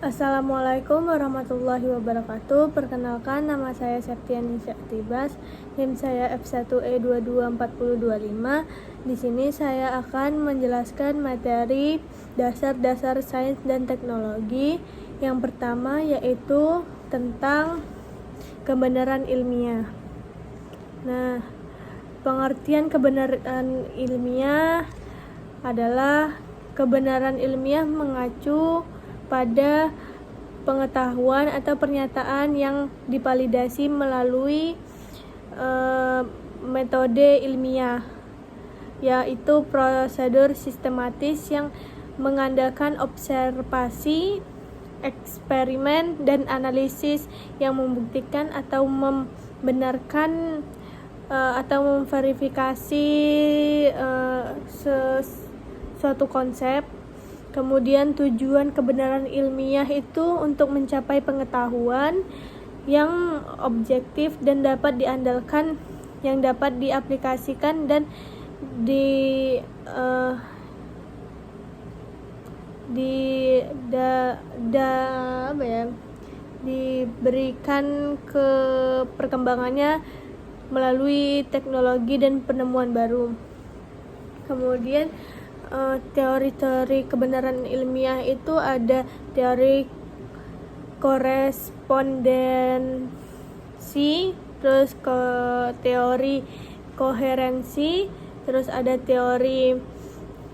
Assalamualaikum warahmatullahi wabarakatuh. Perkenalkan, nama saya Septiani Syatibas. NIM saya F1E224025. Di sini saya akan menjelaskan materi dasar-dasar sains dan teknologi. Yang pertama yaitu tentang kebenaran ilmiah. Nah, pengertian kebenaran ilmiah adalah kebenaran ilmiah mengacu pada pengetahuan atau pernyataan yang divalidasi melalui metode ilmiah, yaitu prosedur sistematis yang mengandalkan observasi, eksperimen, dan analisis yang membuktikan atau membenarkan atau memverifikasi suatu konsep. Kemudian tujuan kebenaran ilmiah itu untuk mencapai pengetahuan yang objektif dan dapat diandalkan, yang dapat diaplikasikan dan diberikan ke perkembangannya melalui teknologi dan penemuan baru. Kemudian teori-teori kebenaran ilmiah itu ada teori korespondensi, terus teori koherensi, terus ada teori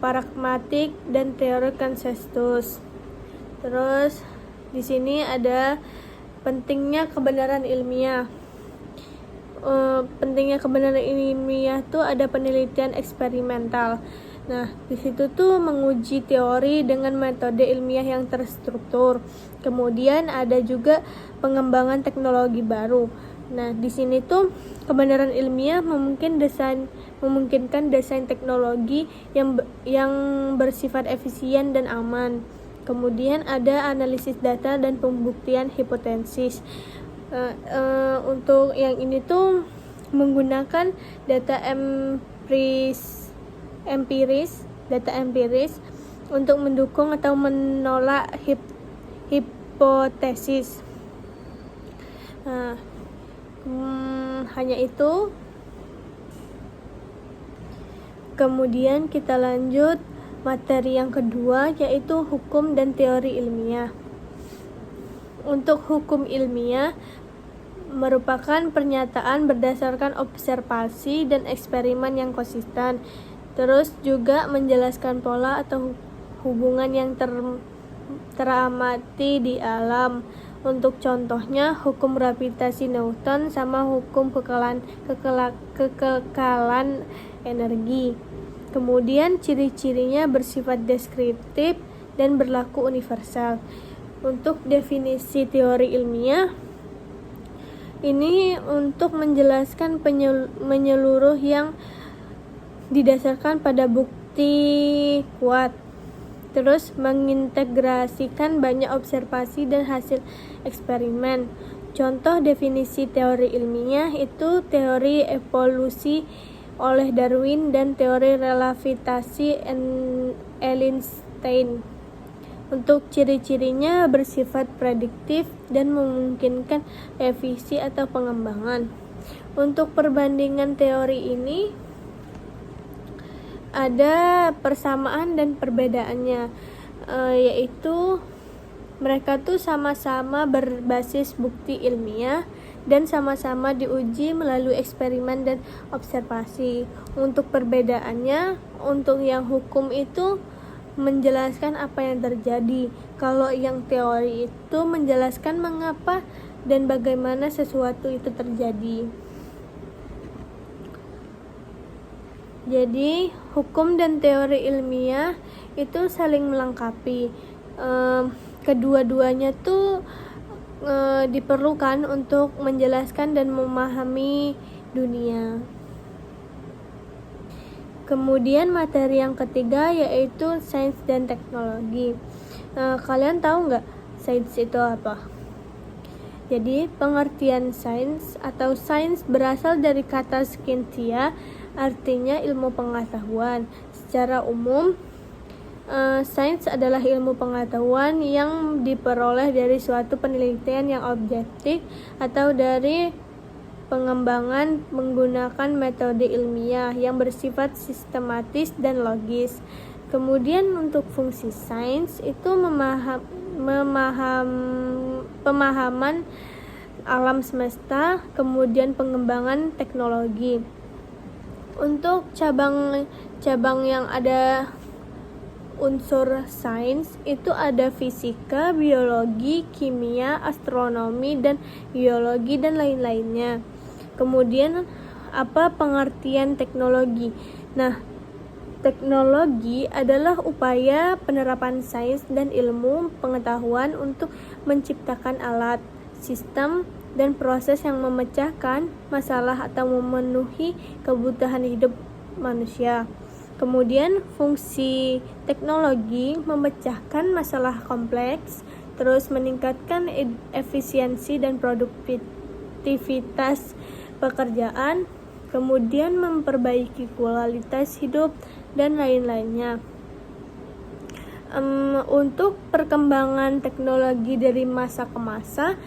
pragmatik dan teori konsensus. Terus di sini ada pentingnya kebenaran ilmiah. Pentingnya kebenaran ilmiah itu ada penelitian eksperimental. Nah, di situ tuh menguji teori dengan metode ilmiah yang terstruktur. Kemudian ada juga pengembangan teknologi baru. Nah, di sini tuh kebenaran ilmiah memungkinkan desain teknologi yang bersifat efisien dan aman. Kemudian ada analisis data dan pembuktian hipotesis. Untuk yang ini tuh menggunakan data empiris untuk mendukung atau menolak hipotesis. Hanya itu. Kemudian kita lanjut materi yang kedua, yaitu hukum dan teori ilmiah. Untuk hukum ilmiah merupakan pernyataan berdasarkan observasi dan eksperimen yang konsisten. Terus juga menjelaskan pola atau hubungan yang teramati di alam. Untuk contohnya, hukum gravitasi Newton sama hukum kekekalan energi. Kemudian ciri-cirinya bersifat deskriptif dan berlaku universal. Untuk definisi teori ilmiah, ini untuk menjelaskan menyeluruh yang didasarkan pada bukti kuat, terus mengintegrasikan banyak observasi dan hasil eksperimen. Contoh definisi teori ilmiah itu teori evolusi oleh Darwin dan teori relativitasi Einstein. Untuk ciri-cirinya bersifat prediktif dan memungkinkan revisi atau pengembangan. Untuk perbandingan teori ini ada persamaan dan perbedaannya, yaitu mereka tuh sama-sama berbasis bukti ilmiah dan sama-sama diuji melalui eksperimen dan observasi. Untuk perbedaannya, untuk yang hukum itu menjelaskan apa yang terjadi, kalau yang teori itu menjelaskan mengapa dan bagaimana sesuatu itu terjadi. Jadi, hukum dan teori ilmiah itu saling melengkapi. Kedua-duanya tuh diperlukan untuk menjelaskan dan memahami dunia. Kemudian materi yang ketiga yaitu sains dan teknologi. Kalian tahu nggak sains itu apa? Jadi, pengertian sains atau sains berasal dari kata scientia, artinya ilmu pengetahuan. Secara umum, Sains adalah ilmu pengetahuan yang diperoleh dari suatu penelitian yang objektif atau dari pengembangan menggunakan metode ilmiah yang bersifat sistematis dan logis. Kemudian untuk fungsi sains itu pemahaman alam semesta, kemudian pengembangan teknologi. Untuk cabang yang ada unsur sains itu ada fisika, biologi, kimia, astronomi, dan geologi dan lain-lainnya. Kemudian apa pengertian teknologi? Nah, teknologi adalah upaya penerapan sains dan ilmu pengetahuan untuk menciptakan alat, sistem, dan proses yang memecahkan masalah atau memenuhi kebutuhan hidup manusia. Kemudian fungsi teknologi memecahkan masalah kompleks, terus meningkatkan efisiensi dan produktivitas pekerjaan, kemudian memperbaiki kualitas hidup dan lain-lainnya. Untuk perkembangan teknologi dari masa ke masa,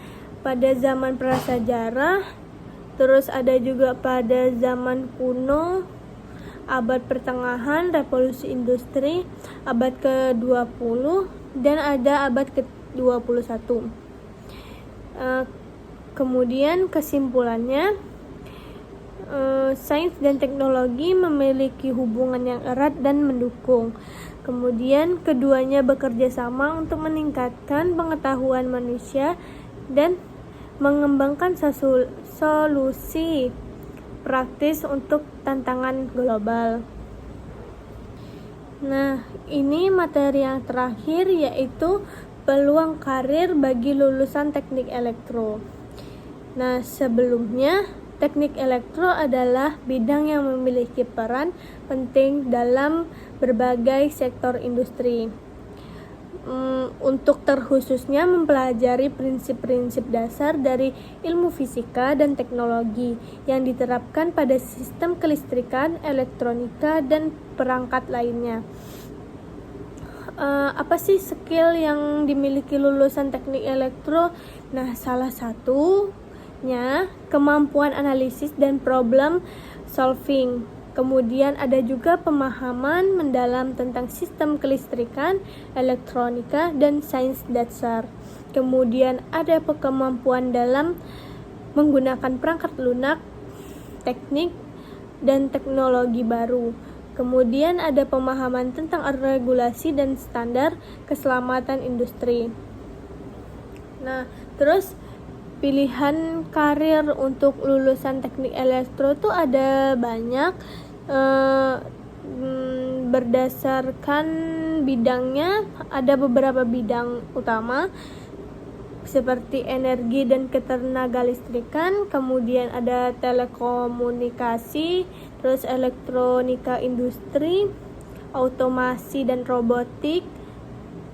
pada zaman prasejarah, terus ada juga pada zaman kuno, abad pertengahan, revolusi industri, abad ke-20, dan ada abad ke-21. Kemudian kesimpulannya, sains dan teknologi memiliki hubungan yang erat dan mendukung. Kemudian keduanya bekerja sama untuk meningkatkan pengetahuan manusia dan mengembangkan solusi praktis untuk tantangan global. Nah, ini materi yang terakhir, yaitu peluang karir bagi lulusan teknik elektro. Nah, sebelumnya teknik elektro adalah bidang yang memiliki peran penting dalam berbagai sektor industri. Untuk terkhususnya mempelajari prinsip-prinsip dasar dari ilmu fisika dan teknologi yang diterapkan pada sistem kelistrikan, elektronika, dan perangkat lainnya. Apa sih skill yang dimiliki lulusan teknik elektro? Nah, salah satunya kemampuan analisis dan problem solving. Kemudian ada juga pemahaman mendalam tentang sistem kelistrikan, elektronika, dan sains dasar. Kemudian ada kemampuan dalam menggunakan perangkat lunak, teknik, dan teknologi baru. Kemudian ada pemahaman tentang regulasi dan standar keselamatan industri. Nah, terus pilihan karir untuk lulusan teknik elektro itu ada banyak, berdasarkan bidangnya. Ada beberapa bidang utama seperti energi dan ketenagalistrikan, kemudian ada telekomunikasi, terus elektronika industri, otomasi dan robotik,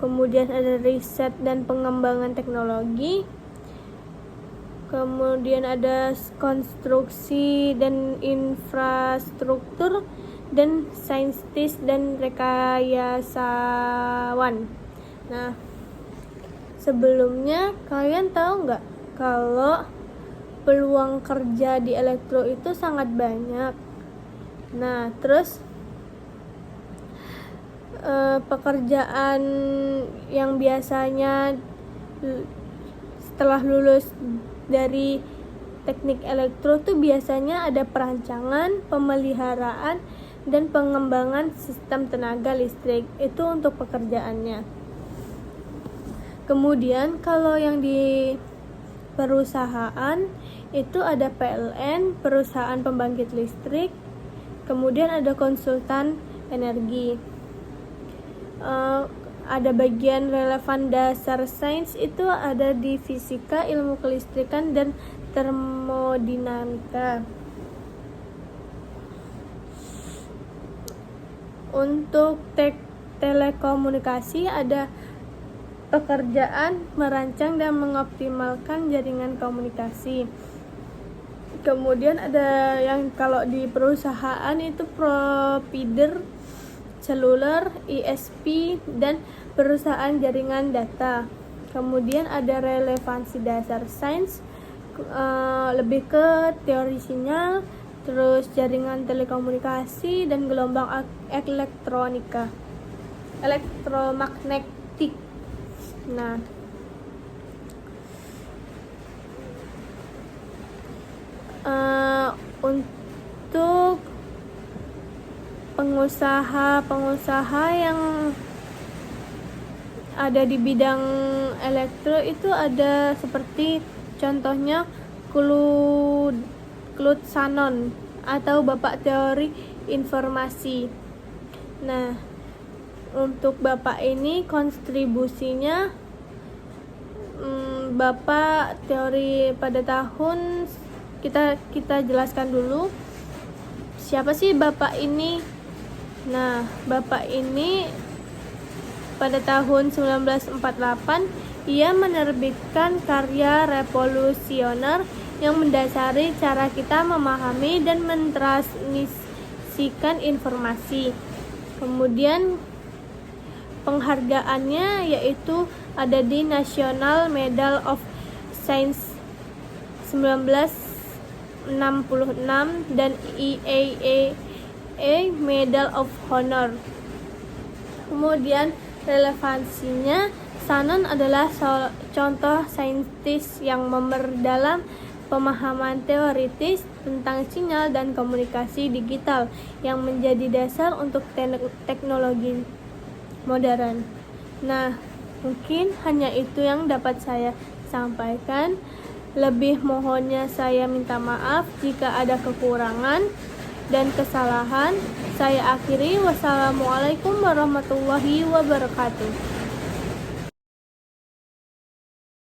kemudian ada riset dan pengembangan teknologi, kemudian ada konstruksi dan infrastruktur, dan saintis dan rekayasawan. Nah, sebelumnya kalian tahu nggak kalau peluang kerja di elektro itu sangat banyak. Nah, terus pekerjaan yang biasanya setelah lulus dari teknik elektro tuh biasanya ada perancangan, pemeliharaan, dan pengembangan sistem tenaga listrik. Itu untuk pekerjaannya. Kemudian kalau yang di perusahaan itu ada PLN, perusahaan pembangkit listrik, kemudian ada konsultan energi. Ada bagian relevan dasar sains itu ada di fisika, ilmu kelistrikan, dan termodinamika. Untuk telekomunikasi ada pekerjaan merancang dan mengoptimalkan jaringan komunikasi. Kemudian ada yang kalau di perusahaan itu provider seluler, ISP, dan perusahaan jaringan data. Kemudian ada relevansi dasar sains, lebih ke teori sinyal, terus jaringan telekomunikasi dan gelombang elektromagnetik. Nah, untuk pengusaha yang ada di bidang elektro itu ada seperti contohnya Claude Shannon atau Bapak Teori Informasi. Nah, untuk Bapak ini kontribusinya Bapak teori pada tahun kita jelaskan dulu siapa sih Bapak ini. Nah, Bapak ini pada tahun 1948 ia menerbitkan karya revolusioner yang mendasari cara kita memahami dan mentransmisikan informasi. Kemudian penghargaannya yaitu ada di National Medal of Science 1966 dan IAEA Medal of Honor. Kemudian relevansinya, Shannon adalah contoh saintis yang memperdalam pemahaman teoritis tentang sinyal dan komunikasi digital yang menjadi dasar untuk teknologi modern. Nah, mungkin hanya itu yang dapat saya sampaikan. Lebih mohonnya saya minta maaf jika ada kekurangan dan kesalahan. Saya akhiri. Wassalamualaikum warahmatullahi wabarakatuh.